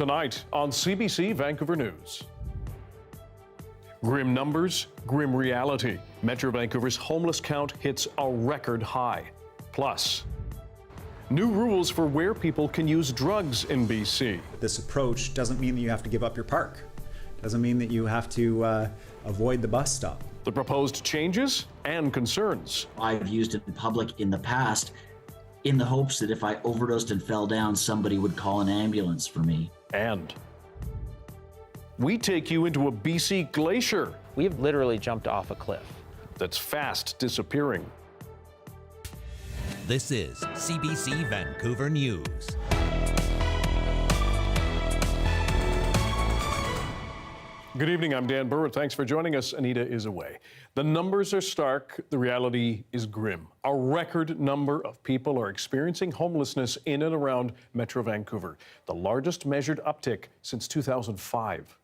Tonight on CBC Vancouver News. Grim numbers, grim reality. Metro Vancouver's homeless count hits a record high. Plus, new rules for where people can use drugs in BC. This approach doesn't mean that you have to give up your park. Doesn't mean that you have to avoid the bus stop. The proposed changes and concerns. I've used it in public in the past in the hopes that if I overdosed and fell down, somebody would call an ambulance for me. And we take you into a BC glacier. We have literally jumped off a cliff. That's fast disappearing. This is CBC Vancouver News. Good evening, I'm Dan Burritt. Thanks for joining us. Anita is away. The numbers are stark, the reality is grim. A record number of people are experiencing homelessness in and around Metro Vancouver, the largest measured uptick since 2005.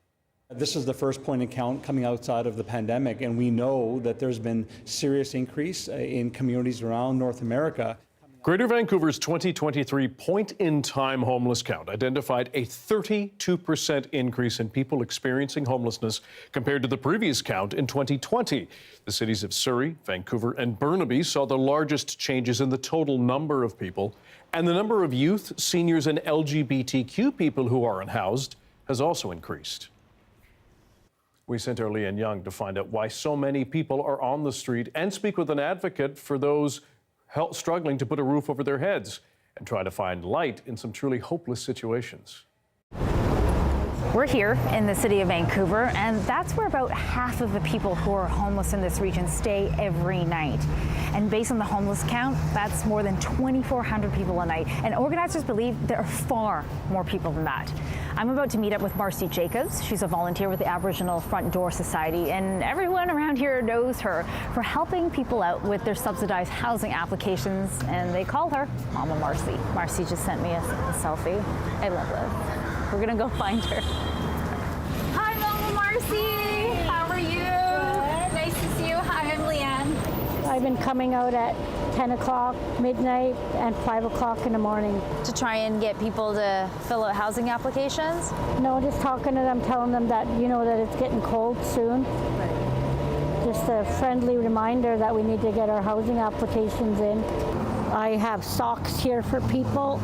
This is the first point in count coming outside of the pandemic, and we know that there's been serious increase in communities around North America. Greater Vancouver's 2023 point-in-time homeless count identified a 32% increase in people experiencing homelessness compared to the previous count in 2020. The cities of Surrey, Vancouver, and Burnaby saw the largest changes in the total number of people, and the number of youth, seniors, and LGBTQ people who are unhoused has also increased. We sent our Leanne Young to find out why so many people are on the street and speak with an advocate for those struggling to put a roof over their heads and try to find light in some truly hopeless situations. We're here in the city of Vancouver, and that's where about half of the people who are homeless in this region stay every night. And based on the homeless count, that's more than 2,400 people a night. And organizers believe there are far more people than that. I'm about to meet up with Marcy Jacobs. She's a volunteer with the Aboriginal Front Door Society, and everyone around here knows her for helping people out with their subsidized housing applications, and they call her Mama Marcy. Marcy just sent me a selfie. I love this. We're gonna go find her. Hi, Mama Marcy. How are you? Good. Nice to see you. Hi, I'm Leanne. I've been coming out at 10 o'clock, midnight, and 5 o'clock in the morning. To try and get people to fill out housing applications? No, just talking to them, telling them that, you know, that it's getting cold soon. Just a friendly reminder that we need to get our housing applications in. I have socks here for people,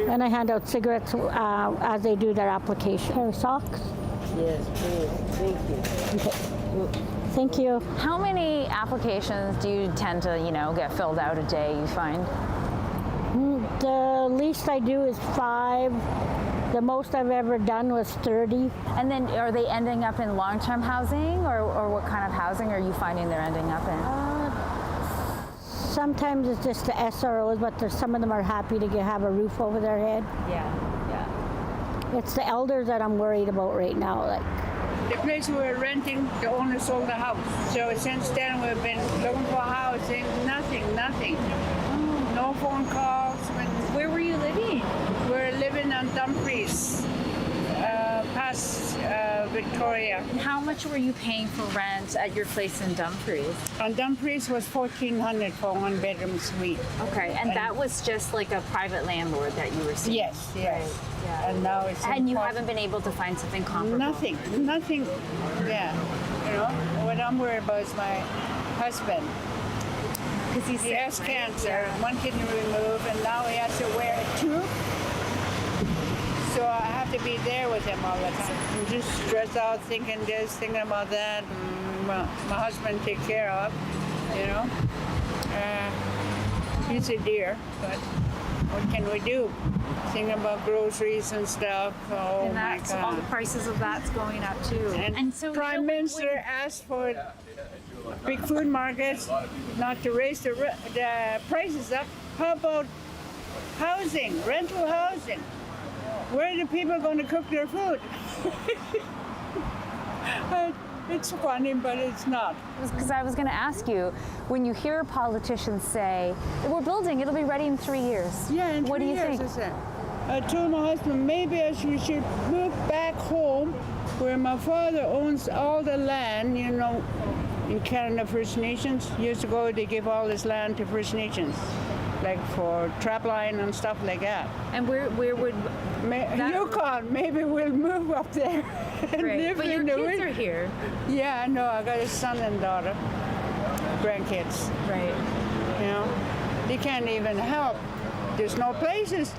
and I hand out cigarettes as they do their application. Pair of socks? Yes, please. Thank you. Okay. Thank you. How many applications do you tend to, get filled out a day, you find? The least I do is 5. The most I've ever done was 30. And then are they ending up in long-term housing, or what kind of housing are you finding they're ending up in? Sometimes it's just the SROs, but some of them are happy to have a roof over their head. Yeah. It's the elders that I'm worried about right now. The place we were renting, the owner sold the house. So since then we've been looking for housing, nothing. No phone calls. Where were you living? We're living on Dumfries, past Victoria. And how much were you paying for rent at your place in Dumfries? On Dumfries was $1,400 for 1-bedroom suite. Okay, and that was just like a private landlord that you were seeing? Yes. Right, yeah. And now it's and you haven't been able to find something comparable? Nothing. Yeah. What I'm worried about is my husband. Because he has cancer, one kidney removed, and now he has to wear a tube. So I have to be there with him all the time. I'm just stressed out, thinking this, thinking about that. And my husband take care of, he's a dear, but what can we do? Thinking about groceries and stuff. Oh, and my God. All the prices of that's going up too. And so Prime Minister asked for big food markets not to raise the prices up. How about housing, rental housing? Where are the people going to cook their food? It's funny, but it's not. Because I was going to ask you, when you hear politicians say, we're building, it'll be ready in 3 years. Yeah, in 3 years. What do you think? I told my husband maybe we should move back home where my father owns all the land, in Canada First Nations. Years ago, they gave all this land to First Nations, like for trapline and stuff like that. And where would Yukon, maybe we'll move up there. And live But your in the kids win- are here. Yeah, I know. I got a son and daughter, grandkids. Right. You know, they can't even help. There's no places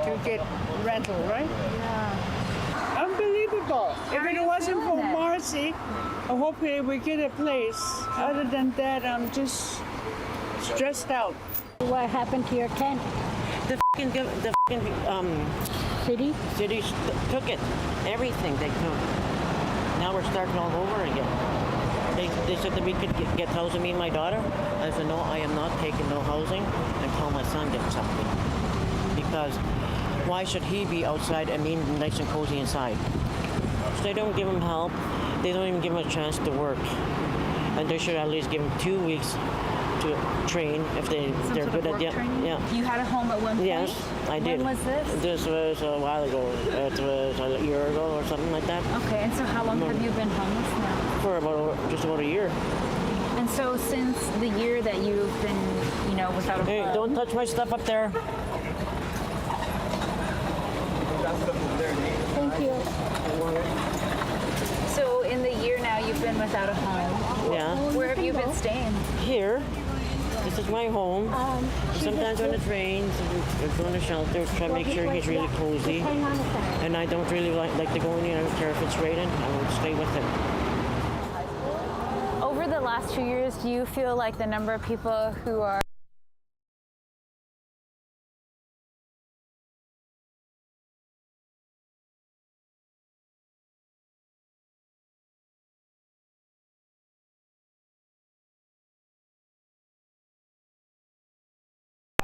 to get rental, right? Yeah. Unbelievable. How If are it you wasn't feeling for it? Marcy, I hope we get a place. Other than that, I'm just stressed out. What happened to your tent? The City? city took it. Everything they took. Now we're starting all over again. They said that we could get housing, me and my daughter. I said, no, I am not taking no housing until my son gets something. Because why should he be outside and me nice and cozy inside? So they don't give him help. They don't even give him a chance to work. And they should at least give him 2 weeks to train if they're good at it. Yeah. You had a home at one point? Yes, I did. When was this? This was a while ago. It was a year ago or something like that. Okay, and so how long have you been homeless now? For just about a year. And so since the year that you've been, without a Hey, home, don't touch my stuff up there. Thank you. so in the year now you've been without a home, Yeah. where have you been staying? Here. This is my home. Sometimes when it rains, we go in the shelter, try to make sure he's really cozy. Hang on a second. And I don't really like to go in here. I don't care if it's raining. I won't stay with him. Over the last 2 years, do you feel like the number of people who are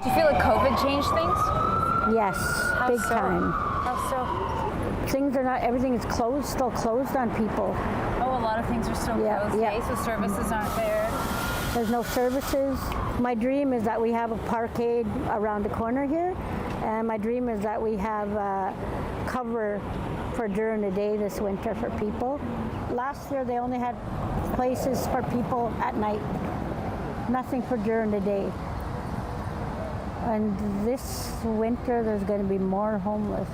Do you feel like COVID changed things? Yes, How big so? time. How so? Things are not, everything is closed, still closed on people. Oh, a lot of things are still Yeah, closed. yeah. Okay, so services aren't there. There's no services. My dream is that we have a parkade around the corner here. And my dream is that we have cover for during the day this winter for people. Last year they only had places for people at night. Nothing for during the day. And this winter there's going to be more homeless.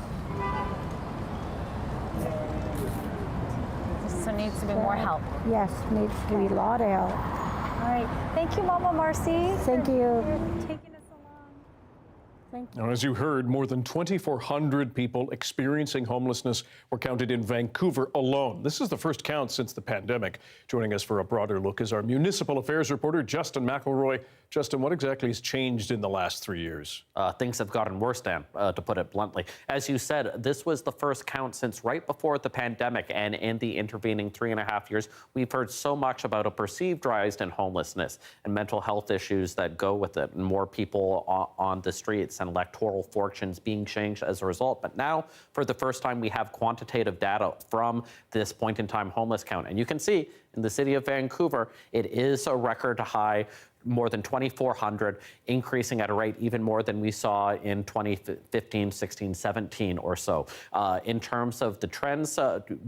So it needs to be more help. Yes, needs to be a lot of help. All right. Thank you, Mama Marcy. Thank you. For taking us along. Thank you. Now, as you heard, more than 2,400 people experiencing homelessness were counted in Vancouver alone. This is the first count since the pandemic. Joining us for a broader look is our municipal affairs reporter, Justin McElroy. Justin, what exactly has changed in the last 3 years? Things have gotten worse, Dan, to put it bluntly. As you said, this was the first count since right before the pandemic, and in the intervening 3.5 years, we've heard so much about a perceived rise in homelessness and mental health issues that go with it, and more people on the streets and electoral fortunes being changed as a result. But now, for the first time, we have quantitative data from this point-in-time homeless count. And you can see in the city of Vancouver, it is a record high, more than 2,400, increasing at a rate even more than we saw in 2015, 16, 17 or so. In terms of the trends,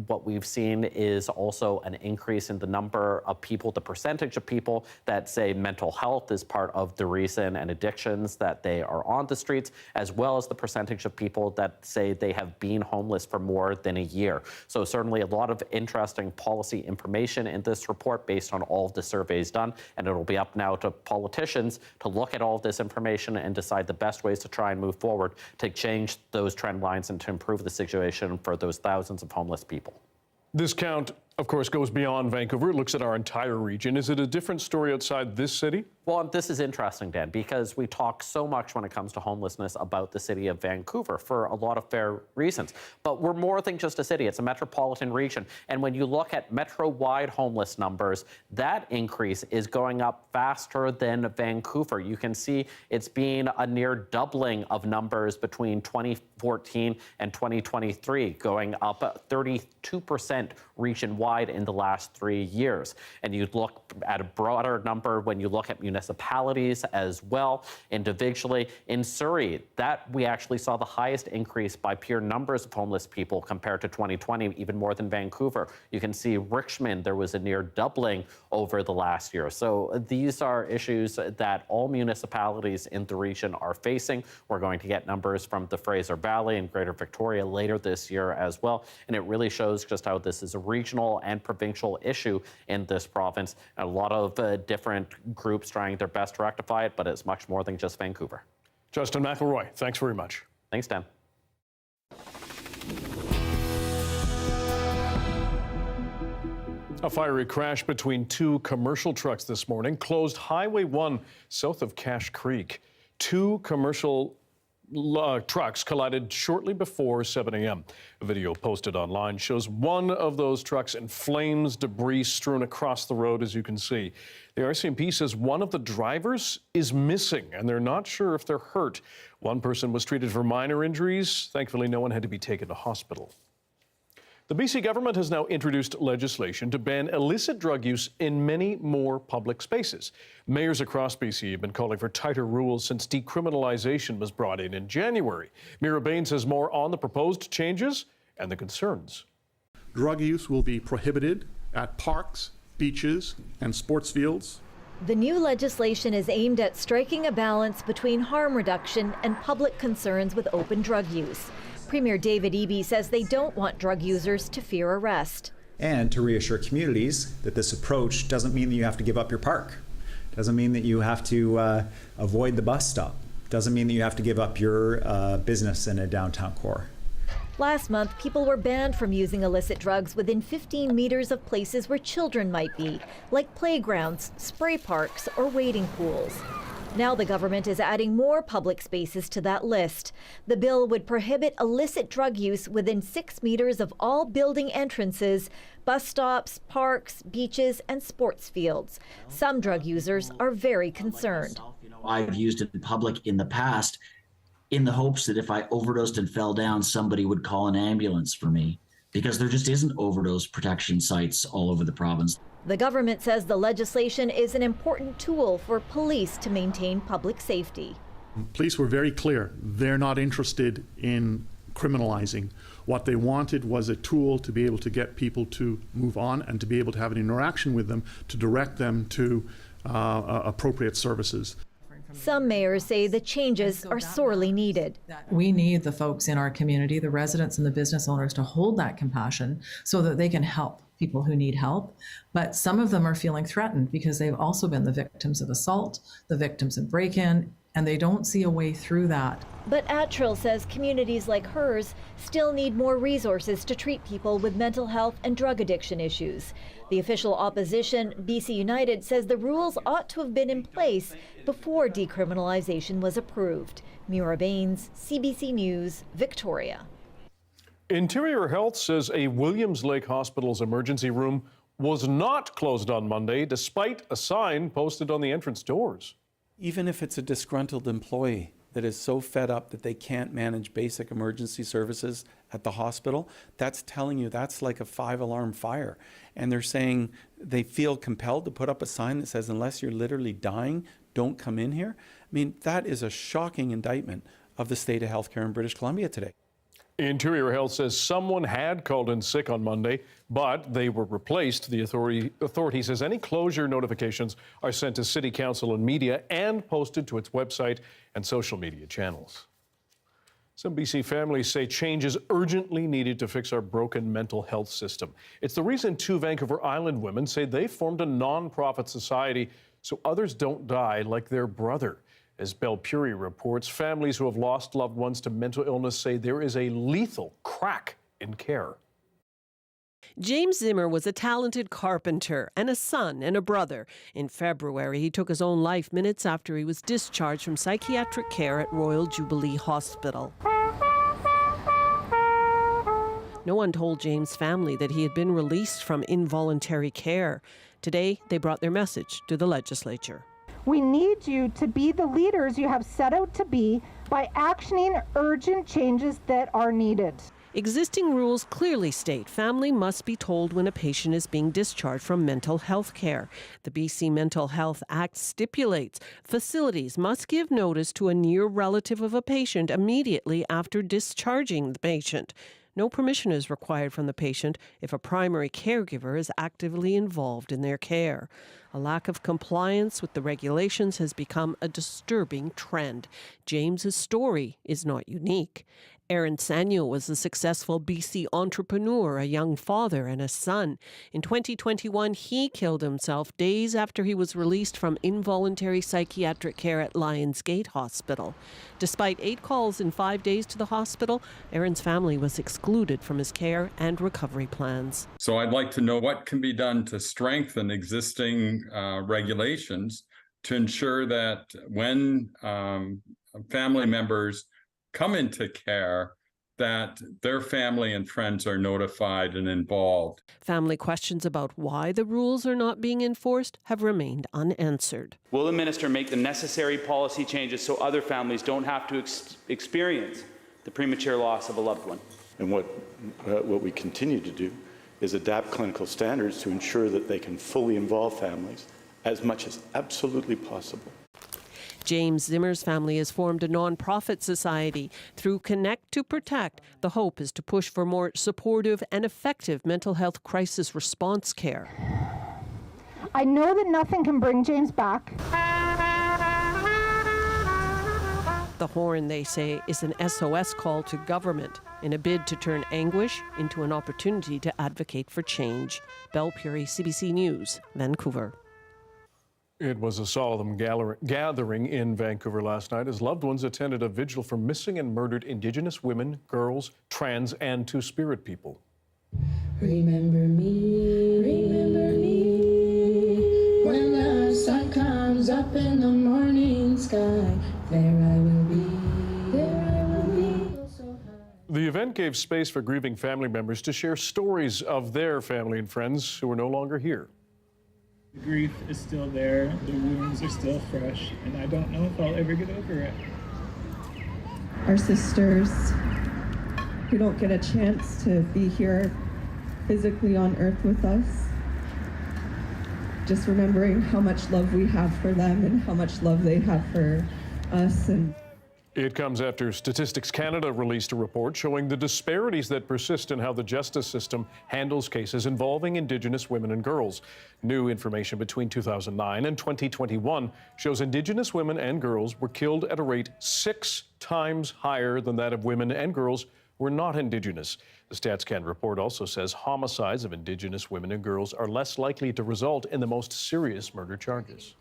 what we've seen is also an increase in the number of people, the percentage of people that say mental health is part of the reason and addictions that they are on the streets, as well as the percentage of people that say they have been homeless for more than a year. So certainly a lot of interesting policy information in this report based on all of the surveys done, and it'll be up now to politicians to look at all of this information and decide the best ways to try and move forward to change those trend lines and to improve the situation for those thousands of homeless people. This count, of course, goes beyond Vancouver. It looks at our entire region. Is it a different story outside this city? Well, this is interesting, Dan, because we talk so much when it comes to homelessness about the city of Vancouver for a lot of fair reasons. But we're more than just a city. It's a metropolitan region. And when you look at metro-wide homeless numbers, that increase is going up faster than Vancouver. You can see it's been a near doubling of numbers between 2014 and 2023, going up 32% region-wide. nationwide in the last 3 years. And you look at a broader number when you look at municipalities as well, individually. In Surrey, that we actually saw the highest increase by pure numbers of homeless people compared to 2020, even more than Vancouver. You can see Richmond, there was a near doubling over the last year. So these are issues that all municipalities in the region are facing. We're going to get numbers from the Fraser Valley and Greater Victoria later this year as well. And it really shows just how this is a regional and provincial issue in this province. A lot of different groups trying their best to rectify it, but it's much more than just Vancouver. Justin McElroy, thanks very much. Thanks, Dan. A fiery crash between two commercial trucks this morning closed Highway 1 south of Cache Creek. Two commercial trucks collided shortly before 7 a.m. A video posted online shows one of those trucks in flames, debris strewn across the road, as you can see. The RCMP says one of the drivers is missing, and they're not sure if they're hurt. One person was treated for minor injuries. Thankfully, no one had to be taken to hospital. The BC government has now introduced legislation to ban illicit drug use in many more public spaces. Mayors across BC have been calling for tighter rules since decriminalization was brought in January. Mira Baines has more on the proposed changes and the concerns. Drug use will be prohibited at parks, beaches, and sports fields. The new legislation is aimed at striking a balance between harm reduction and public concerns with open drug use. Premier David Eby says they don't want drug users to fear arrest. And to reassure communities that this approach doesn't mean that you have to give up your park. Doesn't mean that you have to avoid the bus stop. Doesn't mean that you have to give up your business in a downtown core. Last month, people were banned from using illicit drugs within 15 meters of places where children might be, like playgrounds, spray parks, or wading pools. Now the government is adding more public spaces to that list. The bill would prohibit illicit drug use within 6 meters of all building entrances, bus stops, parks, beaches, and sports fields. Some drug users are very concerned. I've used it in public in the past in the hopes that if I overdosed and fell down, somebody would call an ambulance for me, because there just isn't overdose protection sites all over the province. The government says the legislation is an important tool for police to maintain public safety. Police were very clear. They're not interested in criminalizing. What they wanted was a tool to be able to get people to move on and to be able to have an interaction with them to direct them to appropriate services. Some mayors say the changes are sorely needed. We need the folks in our community, the residents and the business owners, to hold that compassion so that they can help people who need help. But some of them are feeling threatened because they've also been the victims of assault, the victims of break-in, and they don't see a way through that. But Attrill says communities like hers still need more resources to treat people with mental health and drug addiction issues. The official opposition, BC United, says the rules ought to have been in place before decriminalization was approved. Mira Baines, CBC News, Victoria. Interior Health says a Williams Lake Hospital's emergency room was not closed on Monday, despite a sign posted on the entrance doors. Even if it's a disgruntled employee that is so fed up that they can't manage basic emergency services at the hospital, that's telling you that's like a 5-alarm fire. And they're saying they feel compelled to put up a sign that says, unless you're literally dying, don't come in here. I mean, that is a shocking indictment of the state of healthcare in British Columbia today. Interior Health says someone had called in sick on Monday, but they were replaced. The authority says any closure notifications are sent to City Council and media and posted to its website and social media channels. Some BC families say change is urgently needed to fix our broken mental health system. It's the reason 2 Vancouver Island women say they formed a non-profit society so others don't die like their brother. As Belle Puri reports, families who have lost loved ones to mental illness say there is a lethal crack in care. James Zimmer was a talented carpenter and a son and a brother. In February, he took his own life minutes after he was discharged from psychiatric care at Royal Jubilee Hospital. No one told James' family that he had been released from involuntary care. Today, they brought their message to the legislature. We need you to be the leaders you have set out to be by actioning urgent changes that are needed. Existing rules clearly state family must be told when a patient is being discharged from mental health care. The BC Mental Health Act stipulates facilities must give notice to a near relative of a patient immediately after discharging the patient. No permission is required from the patient if a primary caregiver is actively involved in their care. A lack of compliance with the regulations has become a disturbing trend. James's story is not unique. Aaron Samuel was a successful BC entrepreneur, a young father and a son. In 2021, he killed himself days after he was released from involuntary psychiatric care at Lions Gate Hospital. Despite 8 calls in 5 days to the hospital, Aaron's family was excluded from his care and recovery plans. So I'd like to know what can be done to strengthen existing regulations to ensure that when family members come into care, that their family and friends are notified and involved. Family questions about why the rules are not being enforced have remained unanswered. Will the minister make the necessary policy changes so other families don't have to experience the premature loss of a loved one? And what we continue to do is adapt clinical standards to ensure that they can fully involve families as much as absolutely possible. James Zimmer's family has formed a non-profit society. Through Connect to Protect, the hope is to push for more supportive and effective mental health crisis response care. I know that nothing can bring James back. The horn, they say, is an SOS call to government in a bid to turn anguish into an opportunity to advocate for change. Belle Puri, CBC News, Vancouver. It was a solemn gathering in Vancouver last night as loved ones attended a vigil for missing and murdered Indigenous women, girls, trans, and Two-Spirit people. Remember me, when the sun comes up in the morning sky, there I will be, there I will be. The event gave space for grieving family members to share stories of their family and friends who are no longer here. The grief is still there, the wounds are still fresh, and I don't know if I'll ever get over it. Our sisters who don't get a chance to be here physically on earth with us, just remembering how much love we have for them and how much love they have for us. And it comes after Statistics Canada released a report showing the disparities that persist in how the justice system handles cases involving Indigenous women and girls. New information between 2009 and 2021 shows Indigenous women and girls were killed at a rate 6 times higher than that of women and girls who were not Indigenous. The StatsCan report also says homicides of Indigenous women and girls are less likely to result in the most serious murder charges.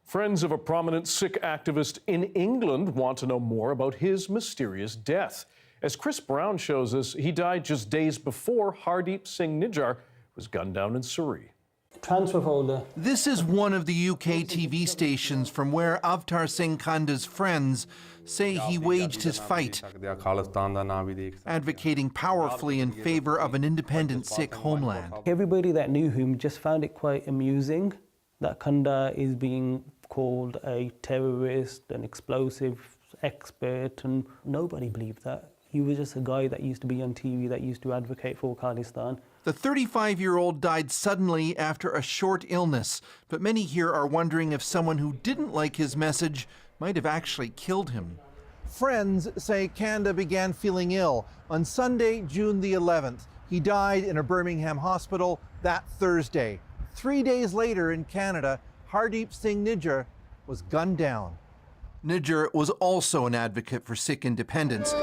Friends of a prominent Sikh activist in England want to know more about his mysterious death. As Chris Brown shows us, he died just days before Hardeep Singh Nijjar was gunned down in Surrey. Transfer folder. This is one of the UK TV stations from where Avtar Singh Kanda's friends say he waged his fight, advocating powerfully in favor of an independent Sikh homeland. Everybody that knew him just found it quite amusing that Kanda is being called a terrorist, an explosive expert, and nobody believed that. He was just a guy that used to be on TV, that used to advocate for Khalistan. The 35-year-old died suddenly after a short illness, but many here are wondering if someone who didn't like his message might have actually killed him. Friends say Kanda began feeling ill on Sunday, June the 11th. He died in a Birmingham hospital that Thursday. 3 days later in Canada, Hardeep Singh Nijjar was gunned down. Nijjar was also an advocate for Sikh independence.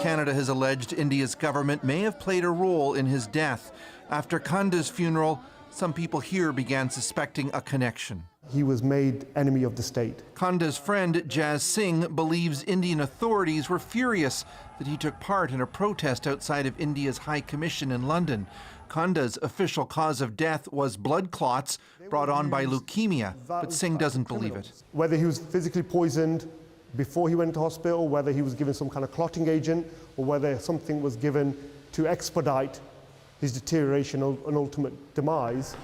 Canada has alleged India's government may have played a role in his death. After Kanda's funeral, some people here began suspecting a connection. He was made enemy of the state. Kanda's friend Jazz Singh believes Indian authorities were furious that he took part in a protest outside of India's High Commission in London. Kanda's official cause of death was blood clots brought on by leukemia, but Singh doesn't believe it. Whether he was physically poisoned before he went to hospital, whether he was given some kind of clotting agent, or whether something was given to expedite his deterioration and ultimate demise.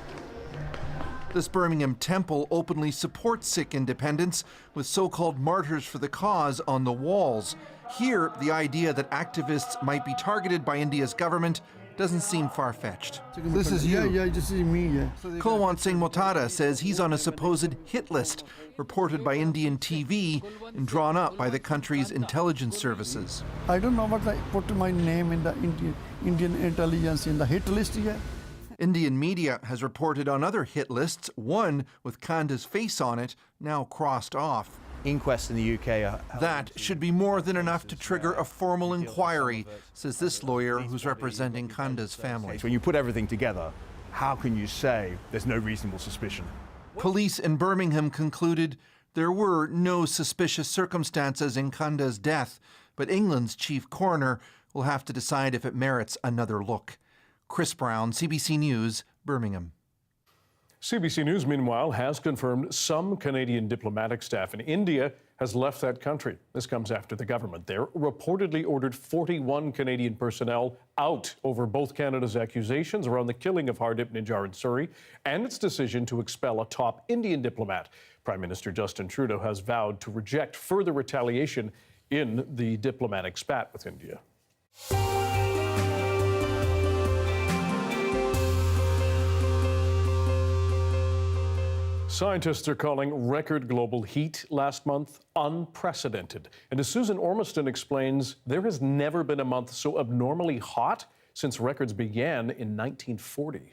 This Birmingham temple openly supports Sikh independence with so-called martyrs for the cause on the walls. Here, the idea that activists might be targeted by India's government doesn't seem far-fetched. This is you. Yeah, this is me, yeah. Kulwant Singh Motada says he's on a supposed hit list reported by Indian TV and drawn up by the country's intelligence services. I don't know what I put my name in the Indian intelligence in the hit list yet. Indian media has reported on other hit lists, one with Kanda's face on it, now crossed off. Inquests in the UK That should be more than enough to trigger a formal inquiry, says this lawyer who's representing Kanda's family. When you put everything together, how can you say there's no reasonable suspicion? Police in Birmingham concluded there were no suspicious circumstances in Kanda's death, but England's chief coroner will have to decide if it merits another look. Chris Brown, CBC News, Birmingham. CBC News, meanwhile, has confirmed some Canadian diplomatic staff in India has left that country. This comes after the government there reportedly ordered 41 Canadian personnel out over both Canada's accusations around the killing of Hardip Nijar in Surrey and its decision to expel a top Indian diplomat. Prime Minister Justin Trudeau has vowed to reject further retaliation in the diplomatic spat with India. Scientists are calling record global heat last month unprecedented. And as Susan Ormiston explains, there has never been a month so abnormally hot since records began in 1940.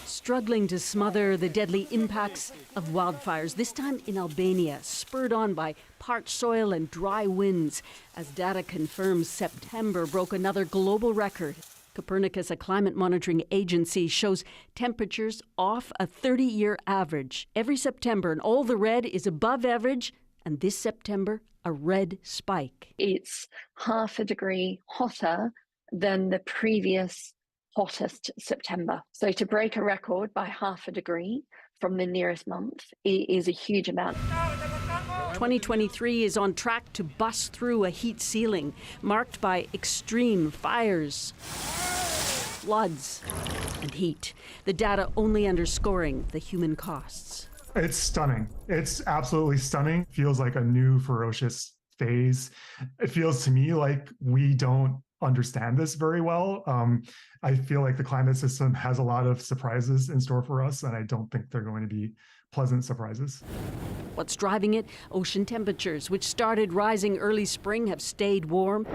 Struggling to smother the deadly impacts of wildfires, this time in Albania, spurred on by parched soil and dry winds. As data confirms, September broke another global record. Copernicus, a climate monitoring agency, shows temperatures off a 30-year average every September, and all the red is above average, and this September, a red spike. It's half a degree hotter than the previous hottest September. So to break a record by half a degree from the nearest month is a huge amount. 2023 is on track to bust through a heat ceiling marked by extreme fires, floods, and heat. The data only underscoring the human costs. It's stunning. It's absolutely stunning. Feels like a new ferocious phase. It feels to me like we don't understand this very well. I feel like the climate system has a lot of surprises in store for us, and I don't think they're going to be pleasant surprises. What's driving it? Ocean temperatures, which started rising early spring, have stayed warm.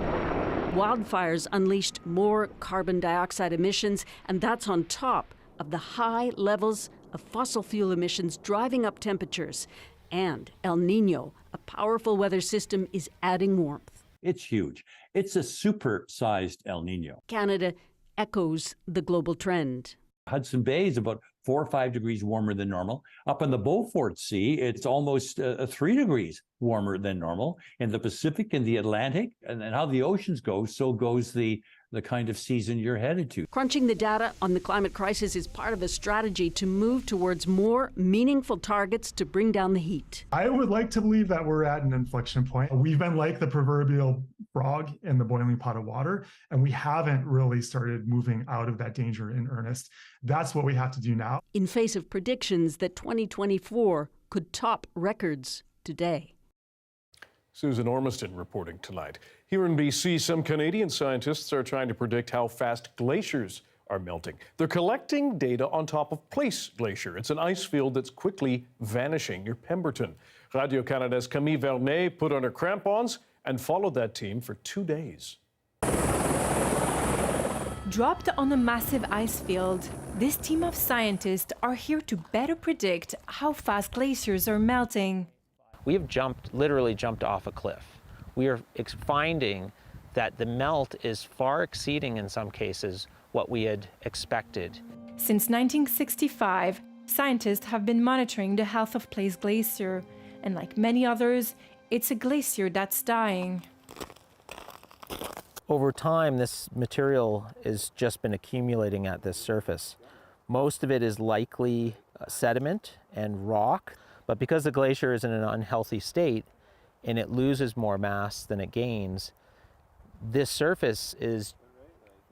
Wildfires unleashed more carbon dioxide emissions, and that's on top of the high levels of fossil fuel emissions driving up temperatures. And El Nino, a powerful weather system, is adding warmth. It's huge. It's a super-sized El Nino. Canada echoes the global trend. Hudson Bay is about 4 or 5 degrees warmer than normal. Up in the Beaufort Sea, it's almost 3 degrees warmer than normal. In the Pacific and the Atlantic, and how the oceans go, so goes the kind of season you're headed to. Crunching the data on the climate crisis is part of a strategy to move towards more meaningful targets to bring down the heat. I would like to believe that we're at an inflection point. We've been like the proverbial frog in the boiling pot of water, and we haven't really started moving out of that danger in earnest. That's what we have to do now. In face of predictions that 2024 could top records today. Susan Ormiston reporting tonight. Here in BC, some Canadian scientists are trying to predict how fast glaciers are melting. They're collecting data on top of Place Glacier. It's an ice field that's quickly vanishing near Pemberton. Radio-Canada's Camille Vernet put on her crampons and followed that team for 2 days. Dropped on a massive ice field, this team of scientists are here to better predict how fast glaciers are melting. We have literally jumped off a cliff. We are finding that the melt is far exceeding, in some cases, what we had expected. Since 1965, scientists have been monitoring the health of Place Glacier, and like many others, it's a glacier that's dying. Over time, this material has just been accumulating at this surface. Most of it is likely sediment and rock. But because the glacier is in an unhealthy state and it loses more mass than it gains, this surface is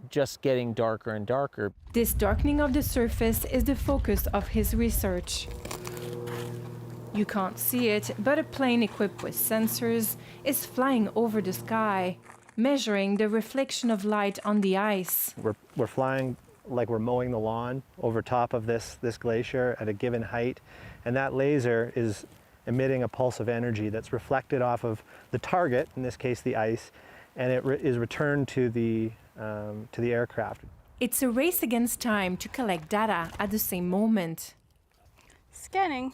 just getting darker and darker. This darkening of the surface is the focus of his research. You can't see it, but a plane equipped with sensors is flying over the sky, measuring the reflection of light on the ice. We're flying like we're mowing the lawn over top of this glacier at a given height, and that laser is emitting a pulse of energy that's reflected off of the target, in this case the ice, and it is returned to the aircraft. It's a race against time to collect data at the same moment. Scanning.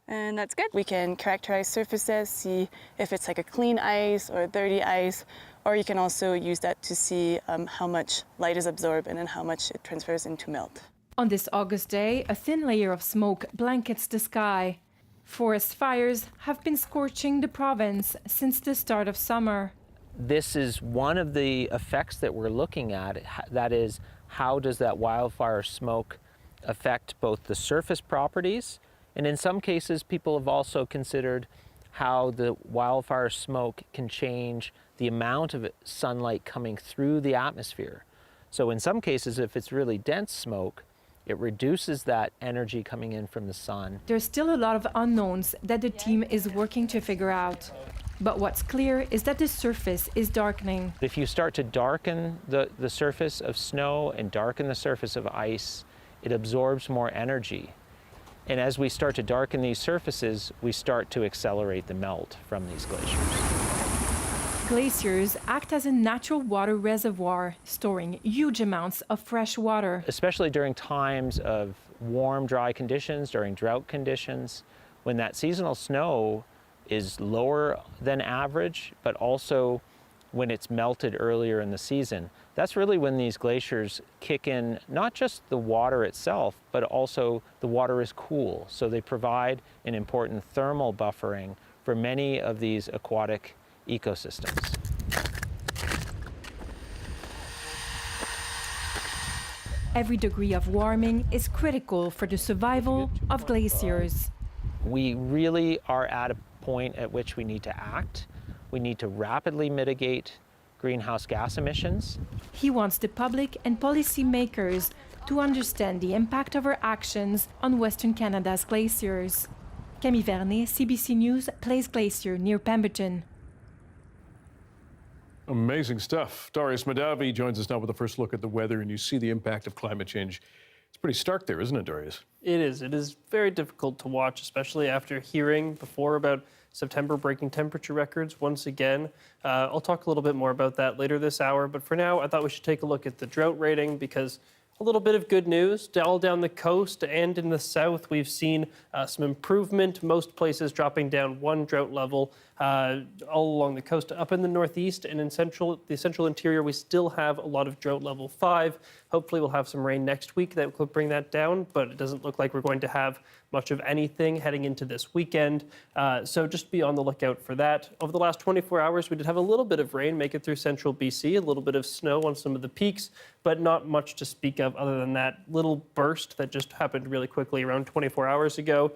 And that's good. We can characterize surfaces, see if it's like a clean ice or dirty ice, or you can also use that to see how much light is absorbed and then how much it transfers into melt. On this August day, a thin layer of smoke blankets the sky. Forest fires have been scorching the province since the start of summer. This is one of the effects that we're looking at. That is, how does that wildfire smoke affect both the surface properties, and in some cases people have also considered how the wildfire smoke can change the amount of sunlight coming through the atmosphere. So in some cases, if it's really dense smoke, it reduces that energy coming in from the sun. There's still a lot of unknowns that the team is working to figure out. But what's clear is that the surface is darkening. If you start to darken the surface of snow and darken the surface of ice, it absorbs more energy. And as we start to darken these surfaces, we start to accelerate the melt from these glaciers. Glaciers act as a natural water reservoir, storing huge amounts of fresh water. Especially during times of warm, dry conditions, during drought conditions, when that seasonal snow is lower than average, but also when it's melted earlier in the season. That's really when these glaciers kick in, not just the water itself, but also the water is cool. So they provide an important thermal buffering for many of these aquatic ecosystems. Every degree of warming is critical for the survival of glaciers. We really are at a point at which we need to act. We need to rapidly mitigate greenhouse gas emissions. He wants the public and policymakers to understand the impact of our actions on Western Canada's glaciers. Camille Vernet, CBC News, Place Glacier near Pemberton. Amazing stuff. Darius Madavi joins us now with the first look at the weather, and you see the impact of climate change. It's pretty stark there, isn't it, Darius? It is. It is very difficult to watch, especially after hearing before about September breaking temperature records once again. I'll talk a little bit more about that later this hour, but for now, I thought we should take a look at the drought rating, because a little bit of good news. All down the coast and in the south, we've seen some improvement. Most places dropping down one drought level all along the coast. Up in the northeast and in the central interior, we still have a lot of drought level 5. Hopefully we'll have some rain next week that could bring that down, but it doesn't look like we're going to have much of anything heading into this weekend. So just be on the lookout for that. Over the last 24 hours, we did have a little bit of rain make it through central BC, a little bit of snow on some of the peaks, but not much to speak of other than that little burst that just happened really quickly around 24 hours ago,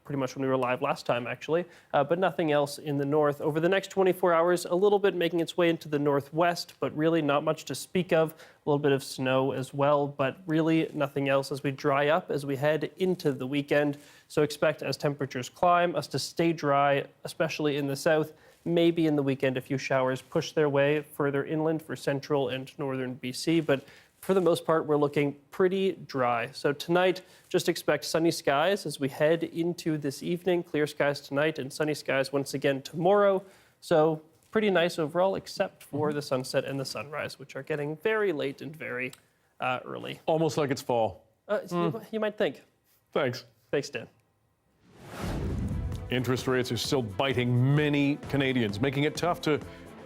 pretty much when we were live last time, actually, but nothing else in the north. Over the next 24 hours, a little bit making its way into the northwest, but really not much to speak of. A little bit of snow as well, but really nothing else as we dry up as we head into the weekend. So expect, as temperatures climb, us to stay dry, especially in the south. Maybe in the weekend, a few showers push their way further inland for central and northern BC, but for the most part, we're looking pretty dry. So tonight, just expect sunny skies as we head into this evening. Clear skies tonight and sunny skies once again tomorrow. So pretty nice overall, except for the sunset and the sunrise, which are getting very late and very early. Almost like it's fall. You might think. Thanks. Thanks, Dan. Interest rates are still biting many Canadians, making it tough to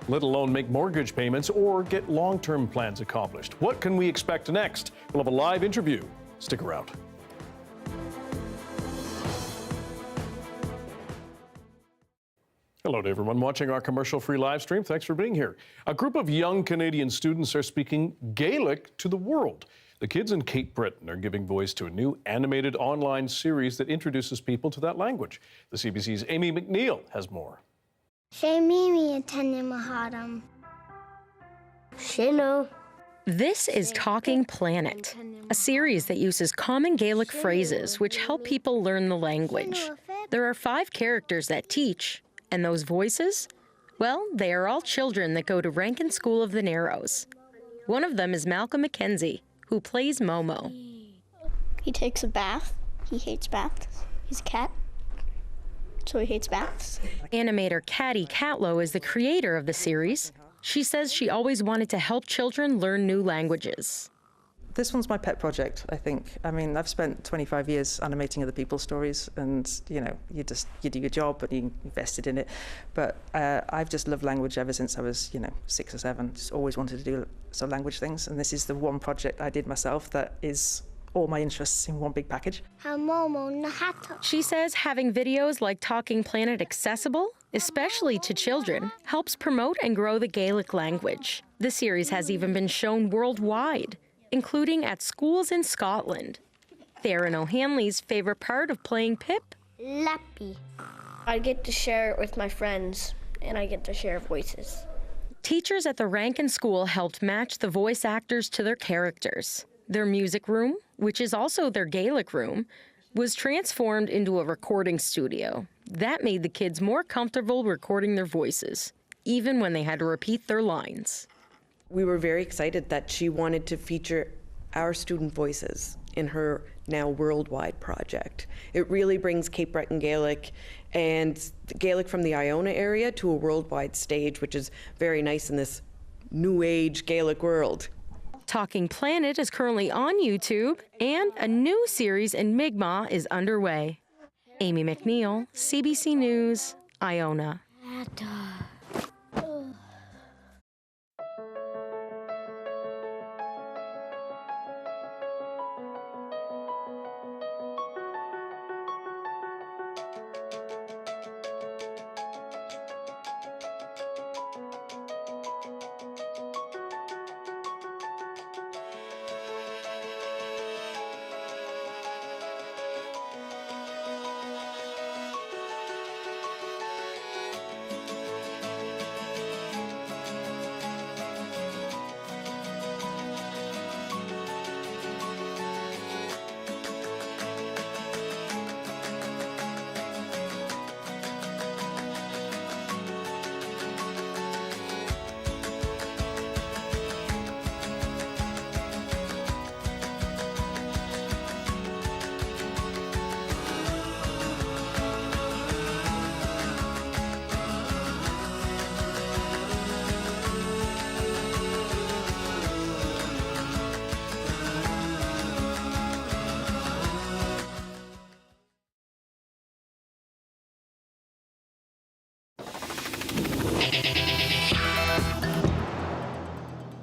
let alone make mortgage payments or get long-term plans accomplished. What can we expect next? We'll have a live interview. Stick around. Hello to everyone watching our commercial-free live stream. Thanks for being here. A group of young Canadian students are speaking Gaelic to the world. The kids in Cape Breton are giving voice to a new animated online series that introduces people to that language. The CBC's Amy McNeil has more. She Mimi attending Mahadam. She know. This is Talking Planet, a series that uses common Gaelic phrases which help people learn the language. There are 5 characters that teach, and those voices? Well, they are all children that go to Rankin School of the Narrows. One of them is Malcolm McKenzie, who plays Momo. He takes a bath. He hates baths. He's a cat, so he hates baths. Animator Caddy Catlow is the creator of the series. She says she always wanted to help children learn new languages. This one's my pet project, I think. I mean, I've spent 25 years animating other people's stories, and you do your job and you invested in it. But I've just loved language ever since I was 6 or 7. Just always wanted to do some language things, and this is the one project I did myself that is all my interests in one big package. She says having videos like Talking Planet accessible, especially to children, helps promote and grow the Gaelic language. The series has even been shown worldwide, including at schools in Scotland. Theron O'Hanley's favorite part of playing Pip? Lappy. I get to share it with my friends, and I get to share voices. Teachers at the Rankin School helped match the voice actors to their characters. Their music room, which is also their Gaelic room, was transformed into a recording studio. That made the kids more comfortable recording their voices, even when they had to repeat their lines. We were very excited that she wanted to feature our student voices in her now worldwide project. It really brings Cape Breton Gaelic and Gaelic from the Iona area to a worldwide stage, which is very nice in this new age Gaelic world. Talking Planet is currently on YouTube, and a new series in Mi'kmaq is underway. Amy McNeil, CBC News, Iona.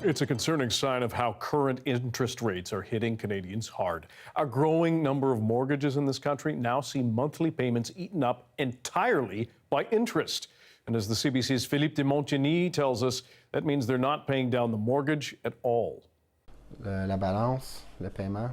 It's a concerning sign of how current interest rates are hitting Canadians hard. A growing number of mortgages in this country now see monthly payments eaten up entirely by interest. And as the CBC's Philippe de Montigny tells us, that means they're not paying down the mortgage at all. La balance, le paiement.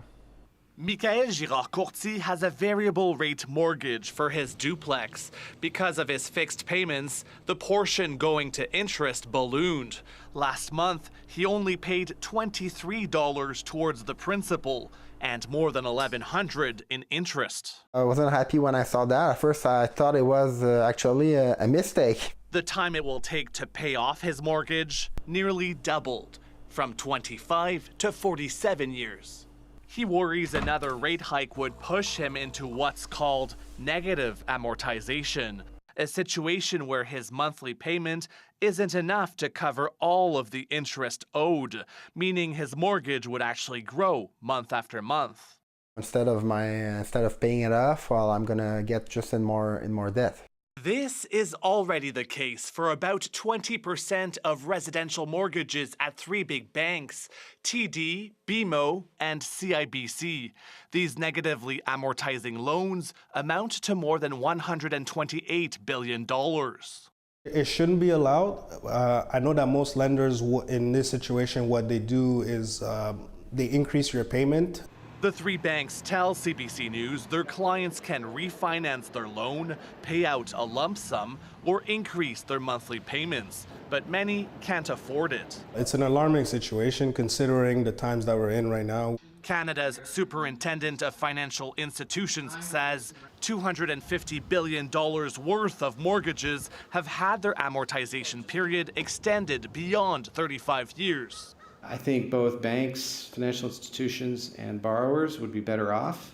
Michael Girard-Courty has a variable rate mortgage for his duplex. Because of his fixed payments, the portion going to interest ballooned. Last month, he only paid $23 towards the principal and more than $1,100 in interest. I wasn't happy when I saw that. At first, I thought it was actually a mistake. The time it will take to pay off his mortgage nearly doubled, from 25 to 47 years. He worries another rate hike would push him into what's called negative amortization, a situation where his monthly payment isn't enough to cover all of the interest owed, meaning his mortgage would actually grow month after month. Instead of paying it off, well, I'm gonna get just in more debt. This is already the case for about 20% of residential mortgages at 3 big banks, TD, BMO, and CIBC. These negatively amortizing loans amount to more than $128 billion. It shouldn't be allowed. I know that most lenders in this situation, what they do is they increase your payment. The three banks tell CBC News their clients can refinance their loan, pay out a lump sum, or increase their monthly payments, but many can't afford it. It's an alarming situation considering the times that we're in right now. Canada's Superintendent of Financial Institutions says $250 billion worth of mortgages have had their amortization period extended beyond 35 years. I think both banks, financial institutions, and borrowers would be better off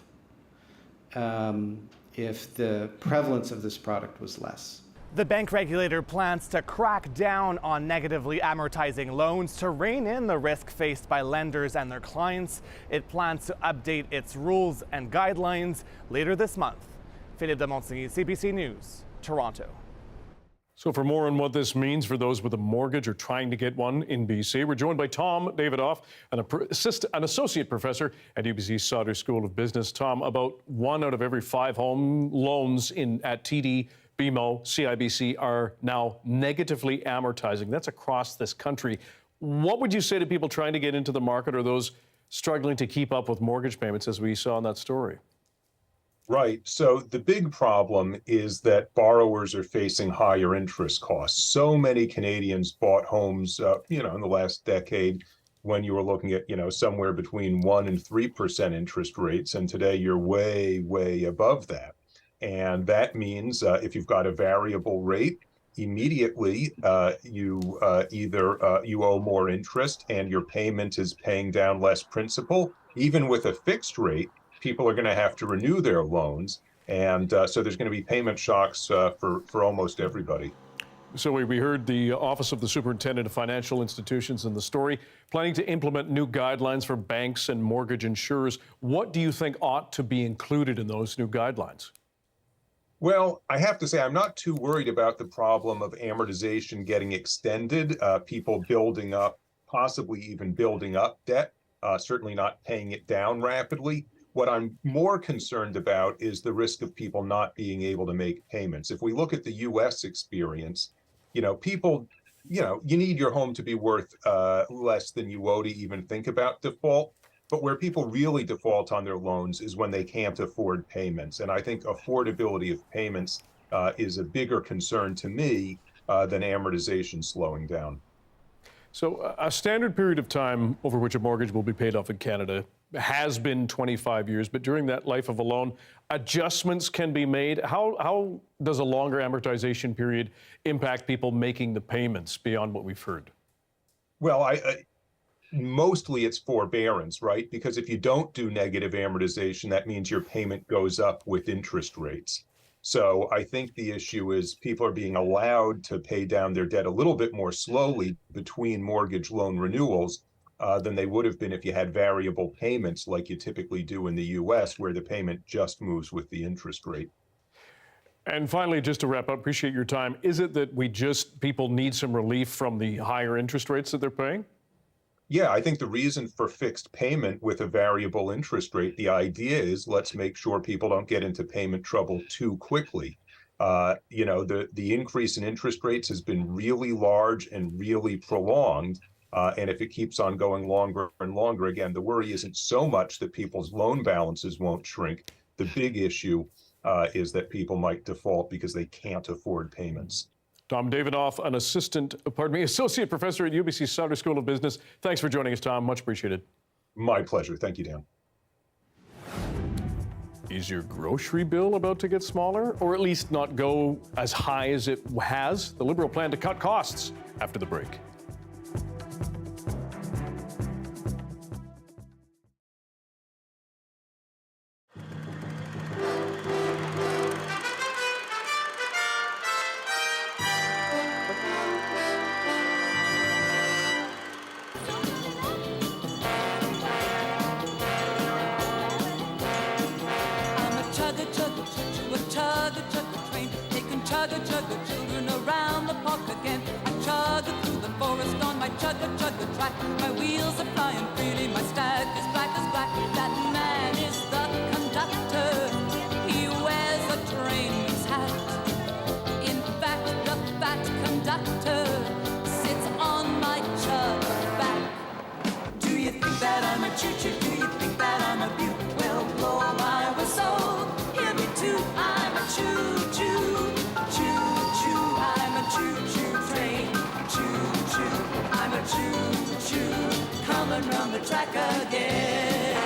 if the prevalence of this product was less. The bank regulator plans to crack down on negatively amortizing loans to rein in the risk faced by lenders and their clients. It plans to update its rules and guidelines later this month. Philippe de Montigny, CBC News, Toronto. So for more on what this means for those with a mortgage or trying to get one in BC, we're joined by Tom Davidoff, an associate professor at UBC's Sauder School of Business. Tom, about 1 out of every 5 home loans at TD, BMO, CIBC are now negatively amortizing. That's across this country. What would you say to people trying to get into the market or those struggling to keep up with mortgage payments, as we saw in that story? Right. So the big problem is that borrowers are facing higher interest costs. So many Canadians bought homes, in the last decade when you were looking at, somewhere between 1% and 3% interest rates. And today you're way, way above that. And that means if you've got a variable rate, immediately you owe more interest and your payment is paying down less principal. Even with a fixed rate, people are going to have to renew their loans. And so there's going to be payment shocks for almost everybody. So we heard the Office of the Superintendent of Financial Institutions in the story, planning to implement new guidelines for banks and mortgage insurers. What do you think ought to be included in those new guidelines? Well, I have to say, I'm not too worried about the problem of amortization getting extended, people building up, possibly even building up debt, certainly not paying it down rapidly. What I'm more concerned about is the risk of people not being able to make payments. If we look at the U.S. experience, people, you need your home to be worth less than you owe to even think about default. But where people really default on their loans is when they can't afford payments. And I think affordability of payments is a bigger concern to me than amortization slowing down. So a standard period of time over which a mortgage will be paid off in Canada has been 25 years, but during that life of a loan, adjustments can be made. How does a longer amortization period impact people making the payments beyond what we've heard? Well, mostly it's forbearance, right? Because if you don't do negative amortization, that means your payment goes up with interest rates. So I think the issue is people are being allowed to pay down their debt a little bit more slowly between mortgage loan renewals than they would have been if you had variable payments like you typically do in the US, where the payment just moves with the interest rate. And finally, just to wrap up, appreciate your time. Is it that people need some relief from the higher interest rates that they're paying? Yeah, I think the reason for fixed payment with a variable interest rate, the idea is let's make sure people don't get into payment trouble too quickly. The increase in interest rates has been really large and really prolonged. And if it keeps on going longer and longer, again, the worry isn't so much that people's loan balances won't shrink. The big issue is that people might default because they can't afford payments. Tom Davidoff, an associate professor at UBC's Sauder School of Business. Thanks for joining us, Tom. Much appreciated. My pleasure. Thank you, Dan. Is your grocery bill about to get smaller, or at least not go as high as it has? The Liberal plan to cut costs after the break. Children around the park again. I chug through the forest on my chugga track. My wheels are flying freely, my stag is black as black. That man is the conductor. He wears a trainman's hat. In fact, the fat conductor sits on my chug back. Do you think that I'm a choo-choo? Do you think that I'm a beaut? coming round the track again.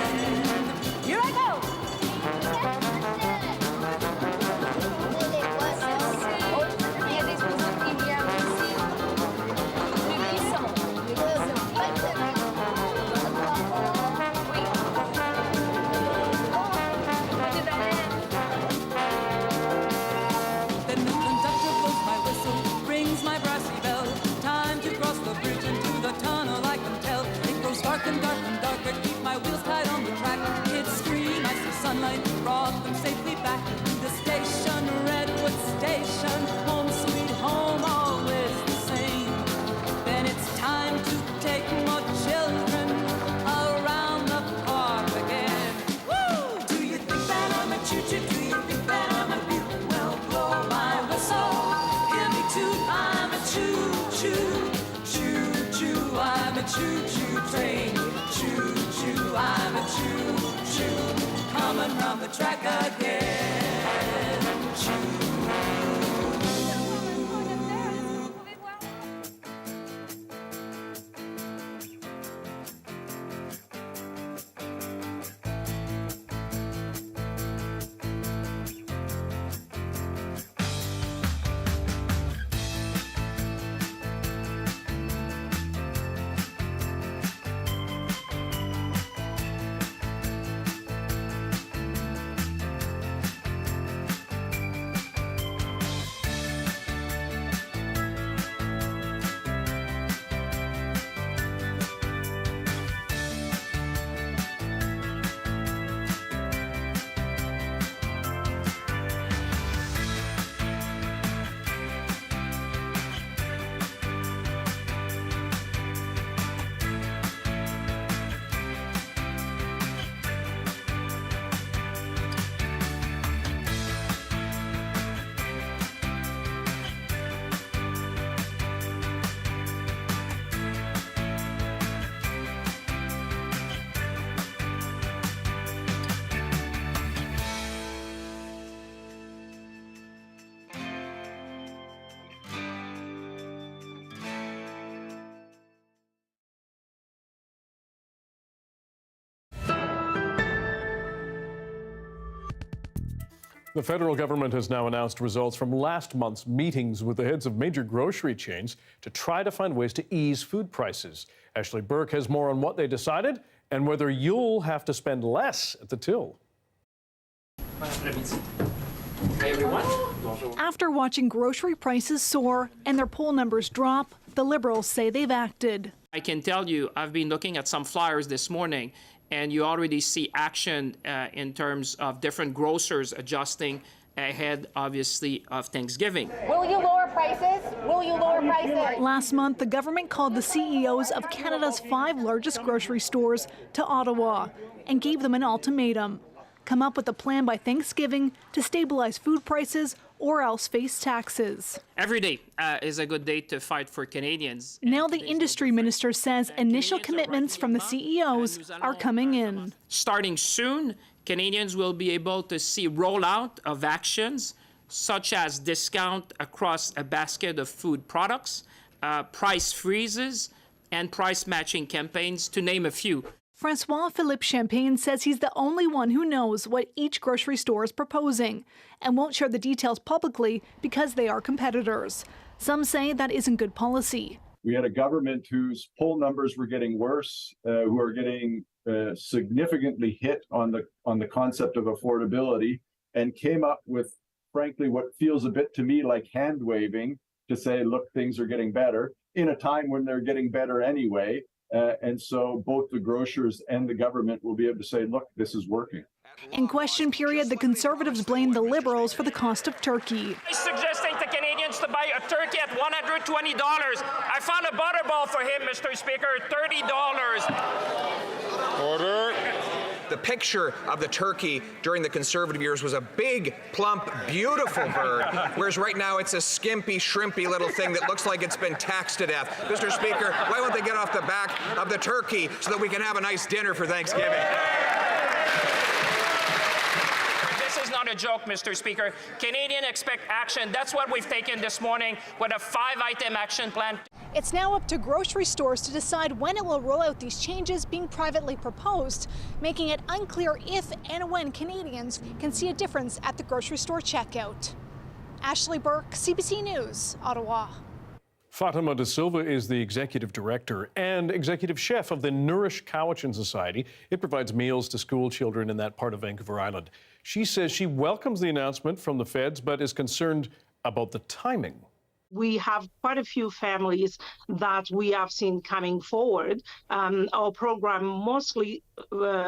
Here I go! Dark and darker, keep my wheels tight on the track. Kids scream, I see sunlight, brought them safely back to the station, Redwood Station. Home sweet home, always the same. Then it's time to take more children around the park again. Woo! Do you think that I'm a choo-choo? Do you think that I'm a beaut? Well, blow my whistle, hear me toot. I'm a choo-choo, choo-choo, I'm a choo-choo train. Choo-choo, I'm a choo-choo, coming round the track again. Choo. The federal government has now announced results from last month's meetings with the heads of major grocery chains to try to find ways to ease food prices. Ashley Burke has more on what they decided and whether you'll have to spend less at the till. Hey everyone. After watching grocery prices soar and their poll numbers drop, the Liberals say they've acted. I can tell you, I've been looking at some flyers this morning, and you already see action in terms of different grocers adjusting ahead, obviously, of Thanksgiving. Will you lower prices? Will you lower prices? Last month, the government called the CEOs of Canada's 5 largest grocery stores to Ottawa and gave them an ultimatum. Come up with a plan by Thanksgiving to stabilize food prices or else face taxes. Every day is a good day to fight for Canadians. Now the industry minister says initial commitments from the CEOs are coming in. Starting soon, Canadians will be able to see rollout of actions such as discount across a basket of food products, price freezes, and price matching campaigns, to name a few. Francois-Philippe Champagne says he's the only one who knows what each grocery store is proposing and won't share the details publicly because they are competitors. Some say that isn't good policy. We had a government whose poll numbers were getting worse, who are getting significantly hit on the concept of affordability, and came up with, frankly, what feels a bit to me like hand waving to say, look, things are getting better in a time when they're getting better anyway. And so both the grocers and the government will be able to say, look, this is working. In question period, the Conservatives blamed the Liberals for the cost of turkey. I'm suggesting to Canadians to buy a turkey at $120. I found a butterball for him, Mr. Speaker, $30. Order. The picture of the turkey during the Conservative years was a big, plump, beautiful bird, whereas right now it's a skimpy, shrimpy little thing that looks like it's been taxed to death. Mr. Speaker, why won't they get off the back of the turkey so that we can have a nice dinner for Thanksgiving? This is not a joke, Mr. Speaker. Canadians expect action. That's what we've taken this morning with a 5-item action plan. It's now up to grocery stores to decide when it will roll out these changes being privately proposed, making it unclear if and when Canadians can see a difference at the grocery store checkout. Ashley Burke, CBC News, Ottawa. Fatima Da Silva is the executive director and executive chef of the Nourish Cowichan Society. It provides meals to school children in that part of Vancouver Island. She says she welcomes the announcement from the feds, but is concerned about the timing. We have quite a few families that we have seen coming forward. Our program mostly